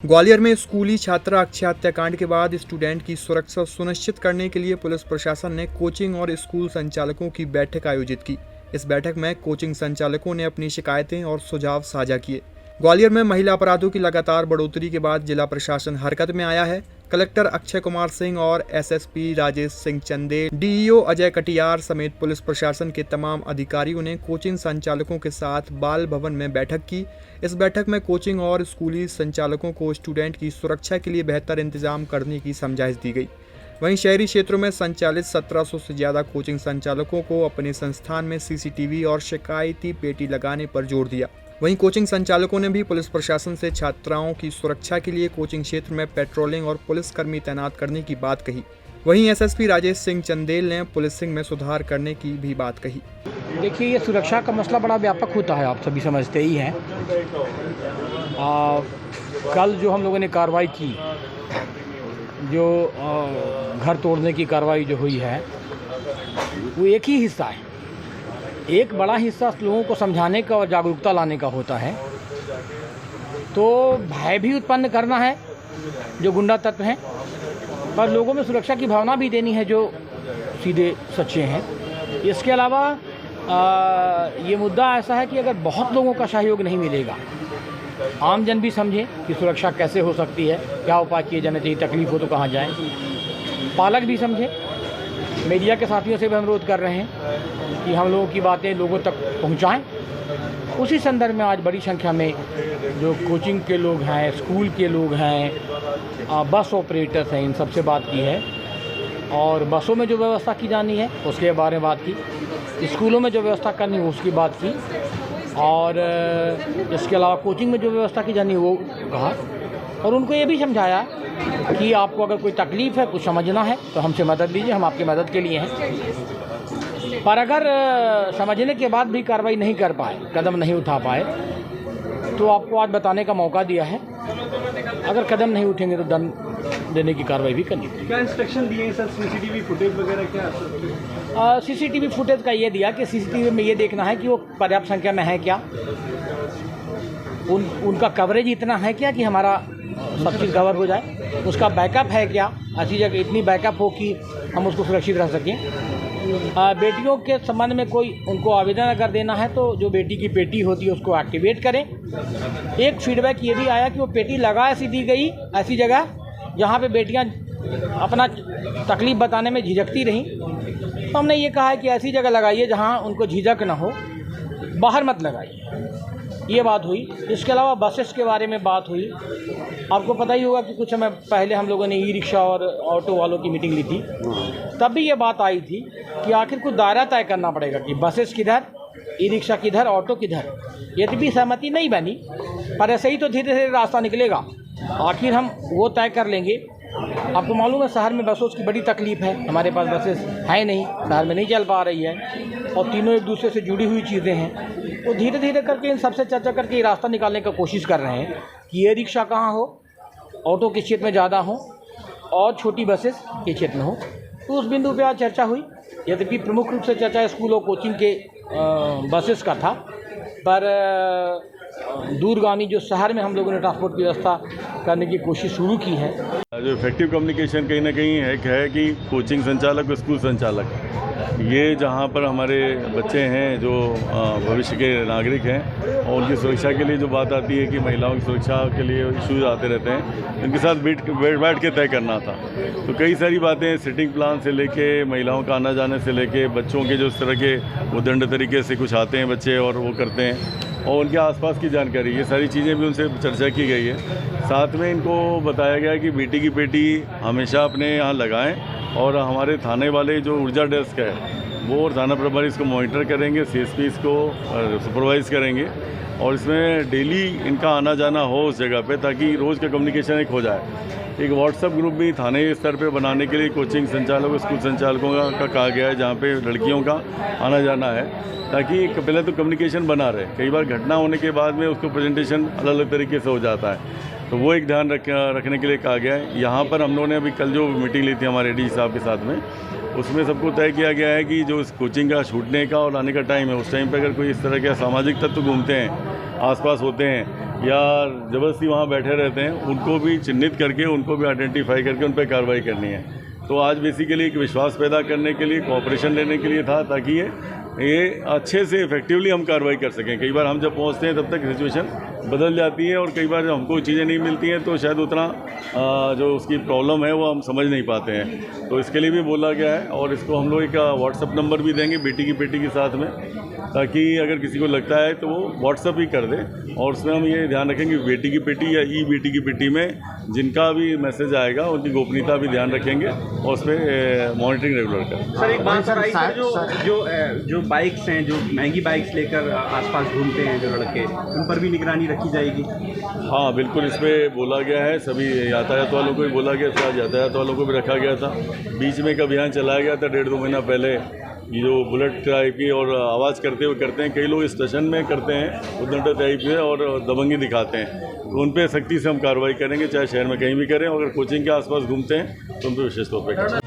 ग्वालियर में स्कूली छात्रा अक्षय हत्याकांड के बाद स्टूडेंट की सुरक्षा सुनिश्चित करने के लिए पुलिस प्रशासन ने कोचिंग और स्कूल संचालकों की बैठक आयोजित की। इस बैठक में कोचिंग संचालकों ने अपनी शिकायतें और सुझाव साझा किए। ग्वालियर में महिला अपराधों की लगातार बढ़ोतरी के बाद जिला प्रशासन हरकत में आया है। कलेक्टर अक्षय कुमार सिंह और एसएसपी राजेश सिंह चंदेल, डीईओ अजय कटियार समेत पुलिस प्रशासन के तमाम अधिकारियों ने कोचिंग संचालकों के साथ बाल भवन में बैठक की। इस बैठक में कोचिंग और स्कूली संचालकों को स्टूडेंट की सुरक्षा के लिए बेहतर इंतजाम करने की समझाइश दी गई। वहीं शहरी क्षेत्रों में संचालित 1700 से ज़्यादा कोचिंग संचालकों को अपने संस्थान में सीसीटीवी और शिकायती पेटी लगाने पर जोर दिया। वहीं कोचिंग संचालकों ने भी पुलिस प्रशासन से छात्राओं की सुरक्षा के लिए कोचिंग क्षेत्र में पेट्रोलिंग और पुलिसकर्मी तैनात करने की बात कही। वहीं एसएसपी राजेश सिंह चंदेल ने पुलिसिंग में सुधार करने की भी बात कही। देखिए, ये सुरक्षा का मसला बड़ा व्यापक होता है, आप सभी समझते ही हैं। कल जो हम लोगों ने कार्रवाई की, जो घर तोड़ने की कार्रवाई जो हुई है, वो एक ही हिस्सा है। एक बड़ा हिस्सा लोगों को समझाने का और जागरूकता लाने का होता है। तो भय भी उत्पन्न करना है जो गुंडा तत्व हैं, पर लोगों में सुरक्षा की भावना भी देनी है जो सीधे सच्चे हैं। इसके अलावा ये मुद्दा ऐसा है कि अगर बहुत लोगों का सहयोग नहीं मिलेगा, आम जन भी समझे कि सुरक्षा कैसे हो सकती है, क्या उपाय किए जाने चाहिए, तकलीफ हो तो कहाँ जाएं, पालक भी समझे। मीडिया के साथियों से भी अनुरोध कर रहे हैं कि हम लोगों की बातें लोगों तक पहुंचाएं। उसी संदर्भ में आज बड़ी संख्या में जो कोचिंग के लोग हैं, स्कूल के लोग हैं, बस ऑपरेटर्स हैं, इन सबसे बात की है। और बसों में जो व्यवस्था की जानी है उसके बारे में बात की, स्कूलों में जो व्यवस्था करनी है उसकी बात की, और इसके अलावा कोचिंग में जो व्यवस्था की जानी है वो कहा। और उनको ये भी समझाया कि आपको अगर कोई तकलीफ़ है, कुछ समझना है तो हमसे मदद लीजिए, हम आपकी मदद के लिए हैं। पर अगर समझने के बाद भी कार्रवाई नहीं कर पाए, कदम नहीं उठा पाए, तो आपको आज बताने का मौका दिया है। अगर कदम नहीं उठेंगे तो दंड देने की कार्रवाई भी करनी पड़ेगी। क्या इंस्ट्रक्शन दिए सर? सीसीटीवी फुटेज वगैरह क्या? सीसीटीवी फुटेज का ये दिया कि सीसीटीवी में ये देखना है कि वो पर्याप्त संख्या में है क्या, उनका कवरेज इतना है क्या कि हमारा सब चीज़ कवर हो जाए, उसका बैकअप है क्या, ऐसी जगह इतनी बैकअप हो कि हम उसको सुरक्षित रह सकें। बेटियों के संबंध में कोई उनको आवेदन अगर देना है तो जो बेटी की पेटी होती है उसको एक्टिवेट करें। एक फीडबैक ये भी आया कि वो पेटी लगा ऐसी दी गई ऐसी जगह जहाँ पे बेटियाँ अपना तकलीफ़ बताने में झिझकती रहीं, तो हमने ये कहा है कि ऐसी जगह लगाइए जहाँ उनको झिझक ना हो, बाहर मत लगाइए। ये बात हुई। इसके अलावा बसेस के बारे में बात हुई। आपको पता ही होगा कि कुछ समय पहले हम लोगों ने ई रिक्शा और ऑटो वालों की मीटिंग ली थी, तब भी ये बात आई थी कि आखिर कुछ दायरा तय करना पड़ेगा कि बसेस किधर, ई रिक्शा किधर, ऑटो किधर। यदि भी सहमति नहीं बनी, पर ऐसे ही तो धीरे धीरे रास्ता निकलेगा। आखिर हम वो तय कर लेंगे। आपको मालूम है शहर में बसों की बड़ी तकलीफ़ है, हमारे पास बसेस है नहीं, शहर में नहीं चल पा रही है, और तीनों एक दूसरे से जुड़ी हुई चीज़ें हैं। तो धीरे धीरे करके इन सबसे चर्चा करके ये रास्ता निकालने का कोशिश कर रहे हैं कि ये रिक्शा कहाँ हो, ऑटो के क्षेत्र में ज़्यादा हो और छोटी बसेस के क्षेत्र में हो। तो उस बिंदु पे आज चर्चा हुई। यद्यपि प्रमुख रूप से चर्चा स्कूल और कोचिंग के बसेस का था, पर दूरगामी जो शहर में हम लोगों ने ट्रांसपोर्ट की व्यवस्था करने की कोशिश शुरू की है। जो इफेक्टिव कम्युनिकेशन कहीं ना कहीं है कि कोचिंग संचालक और स्कूल संचालक, ये जहाँ पर हमारे बच्चे हैं जो भविष्य के नागरिक हैं, और उनकी सुरक्षा के लिए जो बात आती है कि महिलाओं की सुरक्षा के लिए इश्यूज आते रहते हैं, उनके साथ बैठ के तय करना था। तो कई सारी बातें सिटिंग प्लान से लेके, महिलाओं का आना जाने से लेके, बच्चों के जो इस तरह के उद्दंड तरीके से कुछ आते हैं बच्चे और वो करते हैं, और उनके आसपास की जानकारी, ये सारी चीज़ें भी उनसे चर्चा की गई है। साथ में इनको बताया गया कि बेटी की पेटी हमेशा अपने यहाँ लगाएं, और हमारे थाने वाले जो ऊर्जा डेस्क है वो और थाना प्रभारी इसको मॉनिटर करेंगे, सीएसपी इसको सुपरवाइज़ करेंगे, और इसमें डेली इनका आना जाना हो उस जगह पे, ताकि रोज़ का कम्युनिकेशन एक हो जाए। एक व्हाट्सएप ग्रुप भी थाने स्तर पे बनाने के लिए कोचिंग संचालकों, स्कूल संचालकों का कहा गया है, जहाँ पे लड़कियों का आना जाना है, ताकि पहले तो कम्युनिकेशन बना रहे। कई बार घटना होने के बाद में उसको प्रेजेंटेशन अलग अलग तरीके से हो जाता है, तो वो एक ध्यान रखने के लिए कहा गया है। यहाँ पर हम लोगों ने अभी कल जो मीटिंग ली थी हमारे डी साहब के साथ में, उसमें सबको तय किया गया है कि जो इस कोचिंग का छूटने का और आने का टाइम है, उस टाइम पर अगर कोई इस तरह के सामाजिक तत्व घूमते हैं आसपास होते हैं या ज़बरदस्ती वहाँ बैठे रहते हैं, उनको भी चिन्हित करके, उनको भी आइडेंटिफाई करके उन पर कार्रवाई करनी है। तो आज बेसिकली एक विश्वास पैदा करने के लिए, कोऑपरेशन लेने के लिए था, ताकि ये अच्छे से इफेक्टिवली हम कार्रवाई कर सकें। कई बार हम जब पहुंचते हैं तब तक सिचुएशन बदल जाती है और कई बार जब हमको चीज़ें नहीं मिलती हैं तो शायद उतना जो उसकी प्रॉब्लम है वो हम समझ नहीं पाते हैं। तो इसके लिए भी बोला गया है और इसको हम लोग एक व्हाट्सअप नंबर भी देंगे बेटी की पेटी के साथ में, ताकि अगर किसी को लगता है तो वो व्हाट्सअप ही कर दे। और उसमें हम ये ध्यान रखेंगे बेटी की पेटी या ई बेटी की पेटी में जिनका भी मैसेज आएगा उनकी गोपनीयता भी ध्यान रखेंगे और उस पर मॉनिटरिंग रेगुलर करें। सर एक बात सर आई सर, जो बाइक्स हैं, जो महंगी बाइक्स लेकर आसपास घूमते हैं जो लड़के, उन पर भी निगरानी रखी जाएगी? हाँ बिल्कुल, इसमें बोला गया है, सभी यातायात वालों को भी बोला गया था, यातायात वालों को भी रखा गया था। बीच में एक अभियान चलाया गया था 1.5-2 महीना पहले, ये जो बुलेट टाइप की और आवाज़ करते हुए करते हैं, कई लोग स्टेशन में करते हैं उद्दंड टाइप से और दबंगी दिखाते हैं, तो उन पर सख्ती से हम कार्रवाई करेंगे, चाहे शहर में कहीं भी करें। अगर कोचिंग के आसपास घूमते हैं तो उन पर विशेष तौर पर